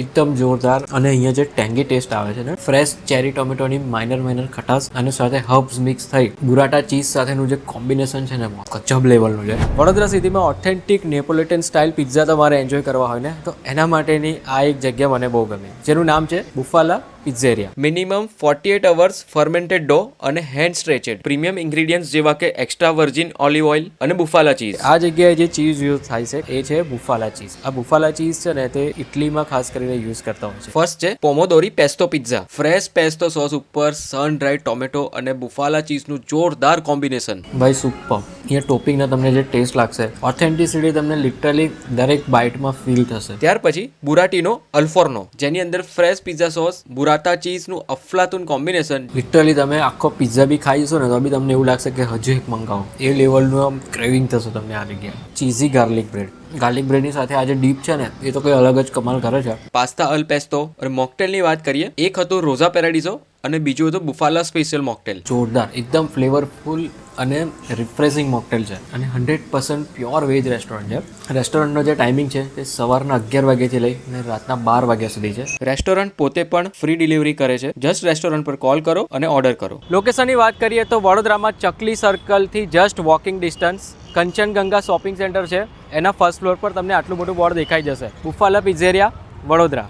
એકદમ જોરદાર. અને અહીંયા જે ટેંગી ટેસ્ટ આવે છે ને, ફ્રેશ ચેરી ટોમેટોની માઇનર ખટાશ અને સાથે હર્બ્સ મિક્સ થઈ બુરાટા ચીઝ સાથેનું જે કોમ્બિનેશન છે ને, ગજબ લેવલનું છે. વડોદરા સિટીમાં ઓથેન્ટિક નેપોલિટન સ્ટાઇલ પિઝા તમારે એન્જોય કરવા હોય ને, તો એના માટેની આ એક જગ્યા મને બહુ ગમે, જેનું નામ છે બુફાલા પિઝેરિયા. મિનિમમ 48 અવર્સ ફર્મેન્ટેડ ડો અને હેન્ડ સ્ટ્રેચેડ પ્રીમિયમ ઇન્ગ્રેડિયન્ટ્સ જેવા કે એક્સ્ટ્રા વર્જિન ઓલિવ ઓઇલ અને બુફાલા ચીઝ. આ જગ્યાએ જે ચીઝ યુઝ થાય છે એ છે બુફાલા ચીઝ. આ બુફાલા ચીઝ છે ને, તે ઇટલીમાં ખાસ કરીને યુઝ કરતા હોય છે. ફર્સ્ટ છે pomodori pesto pizza. Fresh pesto sauce ઉપર સન ડ્રાઈડ ટોમેટો અને બુફાલા ચીઝનું જોરદાર કોમ્બિનેશન. ભાઈ સુપર. અહીંયા ટોપિંગના તમને જે ટેસ્ટ લાગશે, ઓથેન્ટિસિટી તમને લિટરલી દરેક બાઇટમાં ફીલ થશે. ત્યાર પછી બુરાટીનો અલ્ફોર્નો, જેની અંદર ફ્રેશ પિઝા સોસ, બુરાટા ચીઝનું અફલાતુન કોમ્બિનેશન. લિટરલી તમે આખો પિઝા બી ખાઈશો ને તો બી તમને એવું લાગશે કે હજુ એક મંગાવો, એ લેવલનું આમ ક્રેવિંગ થશે તમને આ જગ્યાએ. Cheesy garlic bread. ગાર્લિક બ્રેડની સાથે આ જે ડીપ છે ને, એ તો કોઈ અલગ જ કમાલ કરે છે. પાસ્તા અલ પેસ્તો અને મોકટેલની વાત કરીએ, એક હતું રોઝા પેરાડીઝો અને બીજું હતું બુફાલા સ્પેશિયલ મોકટેલ. જોરદાર, એકદમ ફ્લેવરફુલ અને રિફ્રેશિંગ મોકટેલ છે અને 100% પ્યોર વેજ રેસ્ટોરન્ટ છે. રેસ્ટોરન્ટનો જે ટાઈમિંગ છે તે સવારના 11 વાગ્યાથી લઈને રાતના 12 વાગ્યા સુધી છે. રેસ્ટોરન્ટ પોતે પણ ફ્રી ડિલિવરી કરે છે. જસ્ટ રેસ્ટોરન્ટ પર કોલ કરો અને ઓર્ડર કરો. લોકેશનની વાત કરીએ તો વડોદરામાં ચકલી સર્કલથી just walking distance Kanchanganga shopping centre છે. એના ફર્સ્ટ ફ્લોર પર તમને આટલું મોટું બોર્ડ દેખાઈ જશે, બુફાલા પિઝેરિયા વડોદરા.